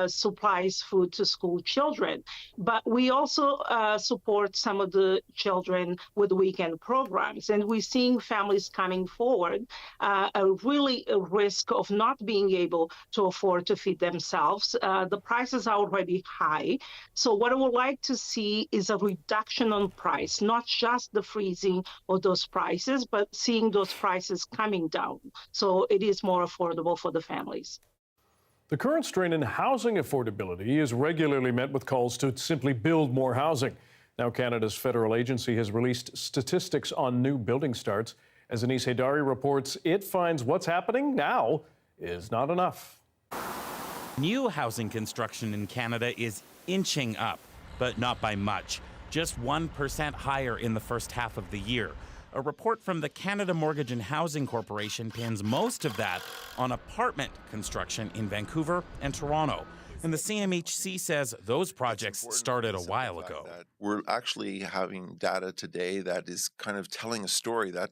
supplies food to school children, but we also support some of the children with weekend programs. And we're seeing families coming forward, really a risk of not being able to afford to feed themselves. The prices are already high. So what I would like to see is a reduction on price, not just the freezing of those prices, but seeing those prices coming down so it is more affordable for the families. The current strain in housing affordability is regularly met with calls to simply build more housing. Now Canada's federal agency has released statistics on new building starts. As Anise Haydari reports, it finds what's happening now is not enough. New housing construction in Canada is inching up, but not by much. Just 1% higher in the first half of the year. A report from the Canada Mortgage and Housing Corporation pins most of that on apartment construction in Vancouver and Toronto. And the CMHC says those projects started a while ago. We're actually having data today that is kind of telling a story that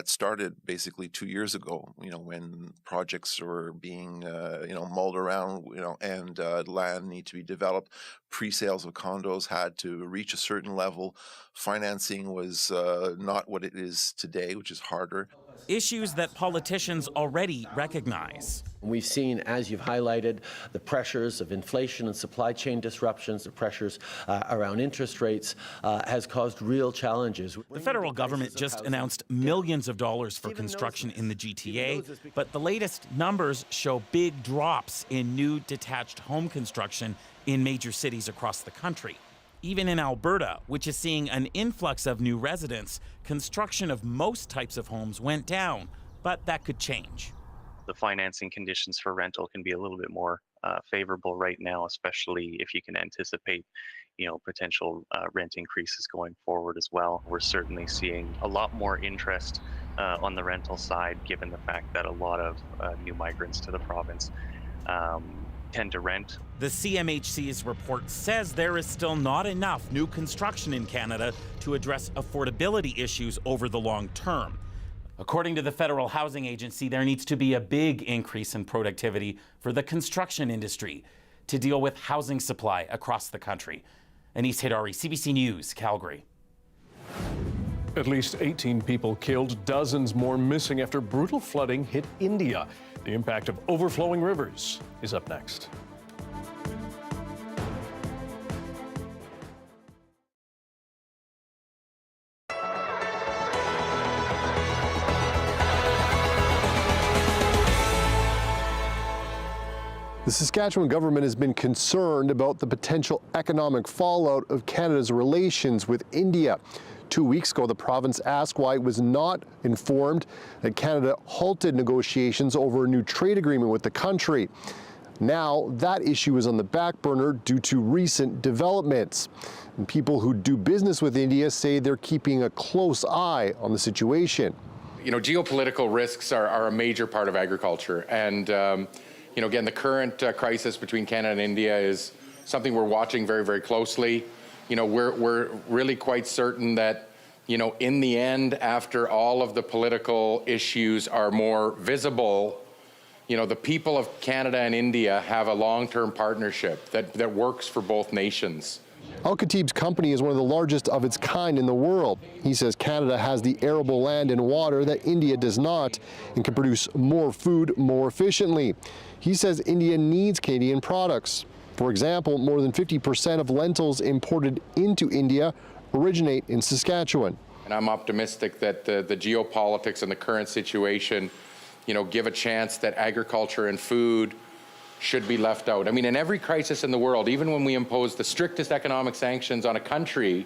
started basically 2 years ago, when projects were being, mulled around, and land need to be developed. Pre-sales of condos had to reach a certain level. Financing was not what it is today, which is harder. Issues that politicians already recognize. We've seen, as you've highlighted, the pressures of inflation and supply chain disruptions, the pressures around interest rates has caused real challenges. The federal government just announced millions of dollars for construction in the GTA, but the latest numbers show big drops in new detached home construction in major cities across the country. Even in Alberta, which is seeing an influx of new residents, construction of most types of homes went down, but that could change. The financing conditions for rental can be a little bit more favorable right now, especially if you can anticipate, potential rent increases going forward as well. We're certainly seeing a lot more interest on the rental side, given the fact that a lot of new migrants to the province tend to rent. The CMHC's report says there is still not enough new construction in Canada to address affordability issues over the long term. According to the Federal Housing Agency, there needs to be a big increase in productivity for the construction industry to deal with housing supply across the country. Anise Haydari, CBC News, Calgary. At least 18 people killed, dozens more missing after brutal flooding hit India. The impact of overflowing rivers is up next. The Saskatchewan government has been concerned about the potential economic fallout of Canada's relations with India. 2 weeks ago, the province asked why it was not informed that Canada halted negotiations over a new trade agreement with the country. Now, that issue is on the back burner due to recent developments. And people who do business with India say they're keeping a close eye on the situation. Geopolitical risks are a major part of agriculture. And, again, the current crisis between Canada and India is something we're watching very, very closely. We're really quite certain that, in the end, after all of the political issues are more visible, the people of Canada and India have a long-term partnership that works for both nations. Al-Khatib's company is one of the largest of its kind in the world. He says Canada has the arable land and water that India does not and can produce more food more efficiently. He says India needs Canadian products. For example, more than 50% of lentils imported into India originate in Saskatchewan. And I'm optimistic that the geopolitics and the current situation, give a chance that agriculture and food should be left out. I mean, in every crisis in the world, even when we impose the strictest economic sanctions on a country,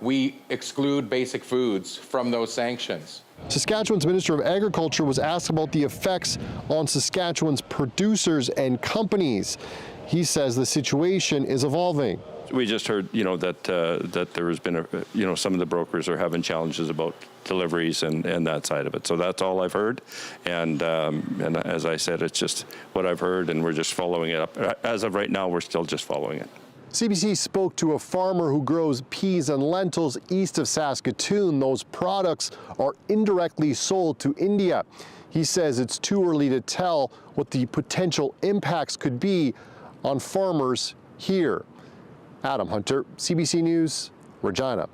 we exclude basic foods from those sanctions. Saskatchewan's Minister of Agriculture was asked about the effects on Saskatchewan's producers and companies. He says the situation is evolving. We just heard, that there has been, some of the brokers are having challenges about deliveries and that side of it. So that's all I've heard. And as I said, it's just what I've heard, and we're just following it up. As of right now, we're still just following it. CBC spoke to a farmer who grows peas and lentils east of Saskatoon. Those products are indirectly sold to India. He says it's too early to tell what the potential impacts could be on farmers here. Adam Hunter, CBC News, Regina.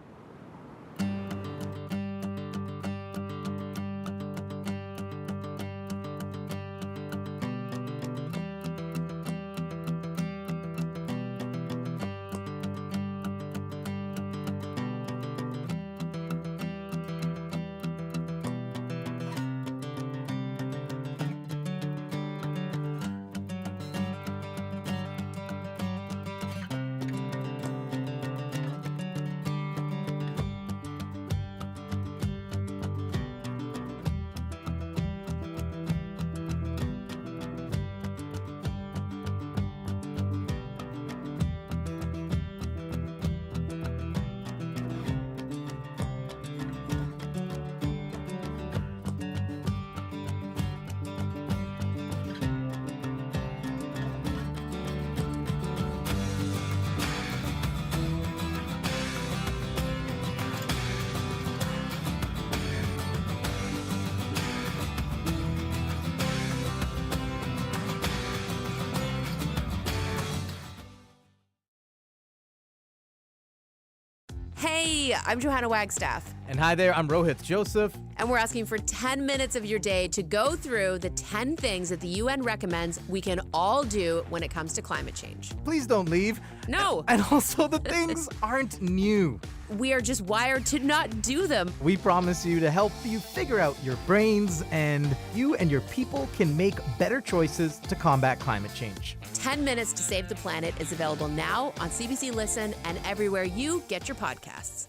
Hey, I'm Johanna Wagstaff. And hi there, I'm Rohit Joseph. And we're asking for 10 minutes of your day to go through the 10 things that the UN recommends we can all do when it comes to climate change. Please don't leave. No. And also, the things aren't new. We are just wired to not do them. We promise you to help you figure out your brains, and you and your people can make better choices to combat climate change. 10 Minutes to Save the Planet is available now on CBC Listen and everywhere you get your podcasts.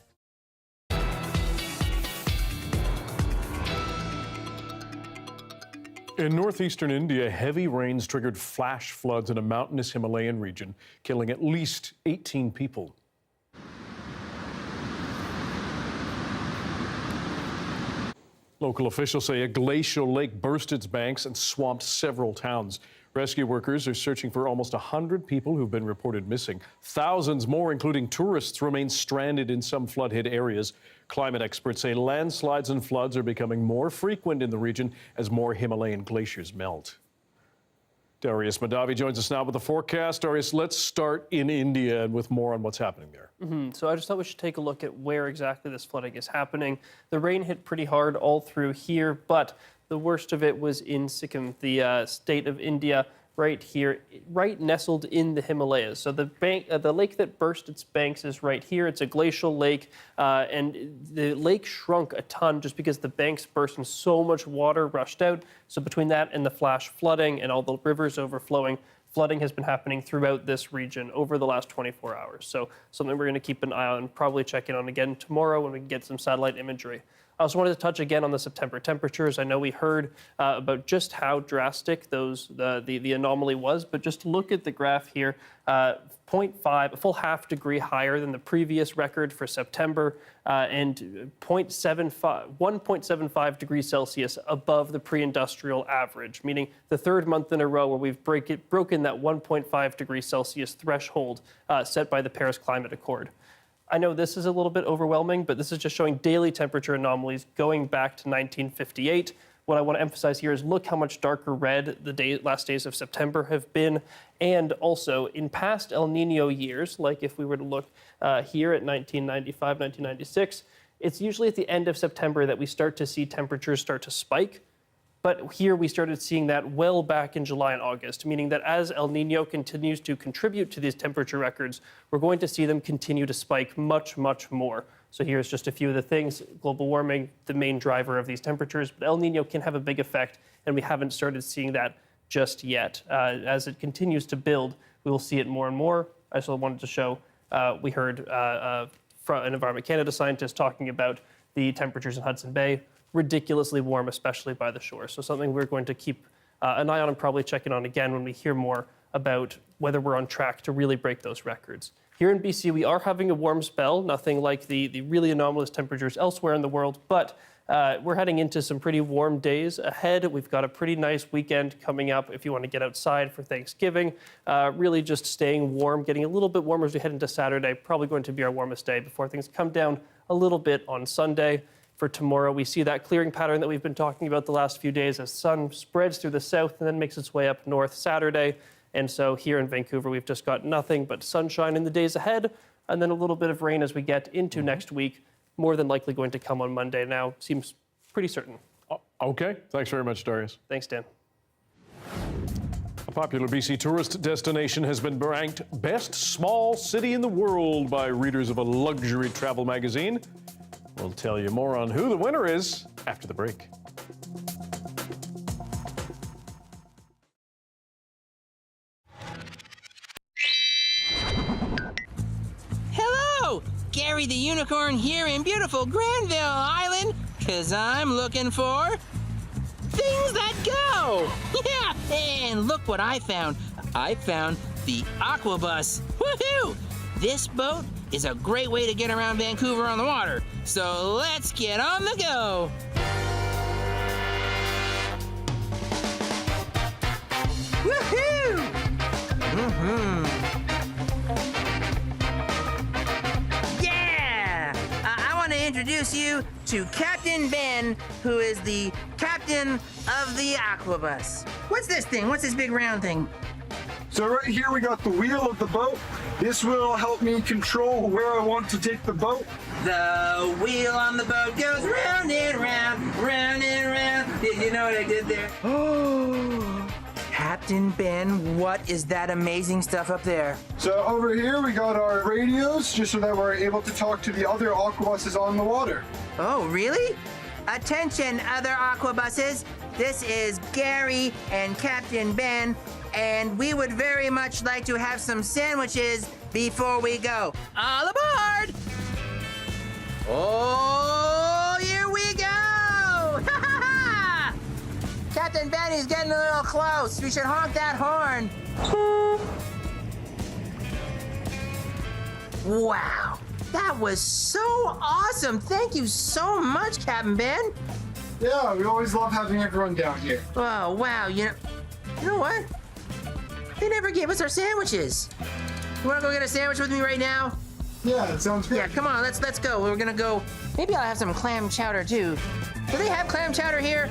In northeastern India, heavy rains triggered flash floods in a mountainous Himalayan region, killing at least 18 people. Local officials say a glacial lake burst its banks and swamped several towns. Rescue workers are searching for almost 100 people who've been reported missing. Thousands more, including tourists, remain stranded in some flood-hit areas. Climate experts say landslides and floods are becoming more frequent in the region as more Himalayan glaciers melt. Darius Madavi joins us now with the forecast. Darius, let's start in India and with more on what's happening there. So I just thought we should take a look at where exactly this flooding is happening. The rain hit pretty hard all through here, but the worst of it was in Sikkim, the state of India, right here, right nestled in the Himalayas. So the lake that burst its banks is right here. It's a glacial lake, and the lake shrunk a ton just because the banks burst and so much water rushed out. So between that and the flash flooding and all the rivers overflowing, flooding has been happening throughout this region over the last 24 hours. So something we're going to keep an eye on and probably check in on again tomorrow when we can get some satellite imagery. I also wanted to touch again on the September temperatures. I know we heard about just how drastic the anomaly was, but just look at the graph here. 0.5, a full half degree higher than the previous record for September, and 1.75 degrees Celsius above the pre-industrial average, meaning the third month in a row where we've broken that 1.5 degrees Celsius threshold set by the Paris Climate Accord. I know this is a little bit overwhelming, but this is just showing daily temperature anomalies going back to 1958. What I want to emphasize here is look how much darker red the last days of September have been. And also, in past El Nino years, like if we were to look here at 1995, 1996, it's usually at the end of September that we start to see temperatures start to spike. But here we started seeing that well back in July and August, meaning that as El Nino continues to contribute to these temperature records, we're going to see them continue to spike much, much more. So here's just a few of the things. Global warming, the main driver of these temperatures, but El Nino can have a big effect, and we haven't started seeing that just yet. As it continues to build, we will see it more and more. I also wanted to show, we heard an Environment Canada scientist talking about the temperatures in Hudson Bay, ridiculously warm, especially by the shore. So something we're going to keep an eye on and probably check in on again when we hear more about whether we're on track to really break those records. Here in BC, we are having a warm spell, nothing like the really anomalous temperatures elsewhere in the world, but we're heading into some pretty warm days ahead. We've got a pretty nice weekend coming up if you want to get outside for Thanksgiving. Really just staying warm, getting a little bit warmer as we head into Saturday, probably going to be our warmest day before things come down a little bit on Sunday. For tomorrow, we see that clearing pattern that we've been talking about the last few days as sun spreads through the south and then makes its way up north Saturday. And so here in Vancouver, we've just got nothing but sunshine in the days ahead, and then a little bit of rain as we get into next week. More than likely going to come on Monday now. Seems pretty certain. Okay. Thanks very much, Darius. Thanks, Dan. A popular BC tourist destination has been ranked best small city in the world by readers of a luxury travel magazine. We'll tell you more on who the winner is after the break. Hello! Gary the Unicorn here in beautiful Granville Island, 'cause I'm looking for things that go! Yeah! And look what I found. I found the Aquabus. Woohoo! This boat is a great way to get around Vancouver on the water. So let's get on the go! Woohoo! Yeah! I want to introduce you to Captain Ben, who is the captain of the Aquabus. What's this thing? What's this big round thing? So right here we got the wheel of the boat. This will help me control where I want to take the boat. The wheel on the boat goes round and round, round and round. Did you know what I did there? Oh, Captain Ben, what is that amazing stuff up there? So over here we got our radios, just so that we're able to talk to the other aquabuses on the water. Oh, really? Attention, other aquabuses. This is Gary and Captain Ben, and we would very much like to have some sandwiches before we go. All aboard! Oh, here we go! Captain Benny's getting a little close. We should honk that horn. Wow, that was so awesome. Thank you so much, Captain Ben. Yeah, we always love having everyone down here. Oh, wow, you know what? They never gave us our sandwiches. You wanna go get a sandwich with me right now? Yeah, that sounds good. Yeah, come on, let's go. We're gonna go. Maybe I'll have some clam chowder too. Do they have clam chowder here?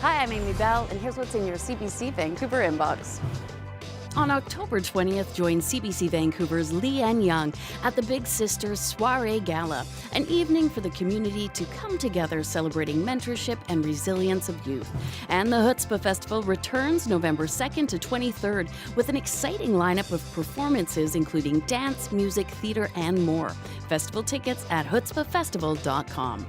Hi, I'm Amy Bell, and here's what's in your CBC Vancouver inbox. On October 20th, join CBC Vancouver's Leanne Young at the Big Sisters Soiree Gala, an evening for the community to come together celebrating mentorship and resilience of youth. And the Chutzpah Festival returns November 2nd to 23rd with an exciting lineup of performances including dance, music, theater, and more. Festival tickets at chutzpahfestival.com.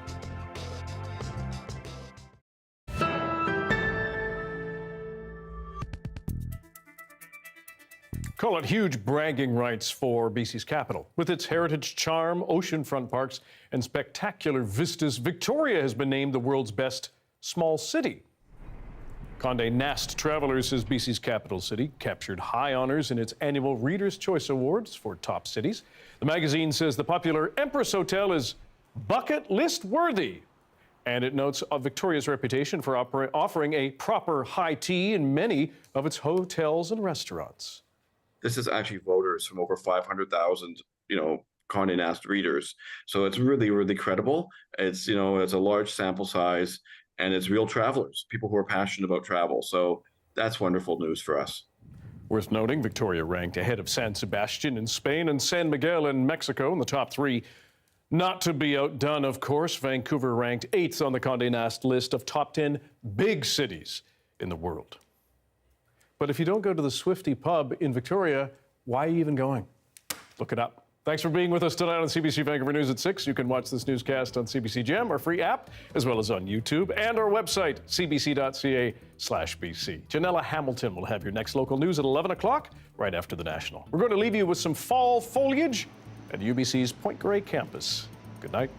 Call it huge bragging rights for BC's capital. With its heritage charm, oceanfront parks, and spectacular vistas, Victoria has been named the world's best small city. Condé Nast Travelers says BC's capital city captured high honors in its annual Reader's Choice Awards for top cities. The magazine says the popular Empress Hotel is bucket list worthy. And it notes Victoria's reputation for offering a proper high tea in many of its hotels and restaurants. This is actually voters from over 500,000, Condé Nast readers. So it's really, really credible. It's, it's a large sample size, and it's real travelers, people who are passionate about travel. So that's wonderful news for us. Worth noting, Victoria ranked ahead of San Sebastian in Spain and San Miguel in Mexico in the top 3. Not to be outdone, of course, Vancouver ranked 8th on the Condé Nast list of top 10 big cities in the world. But if you don't go to the Swifty pub in Victoria, why are you even going? Look it up. Thanks for being with us tonight on CBC Vancouver News at 6. You can watch this newscast on CBC Gem, our free app, as well as on YouTube and our website, cbc.ca/BC. Janella Hamilton will have your next local news at 11 o'clock, right after the National. We're going to leave you with some fall foliage at UBC's Point Grey campus. Good night.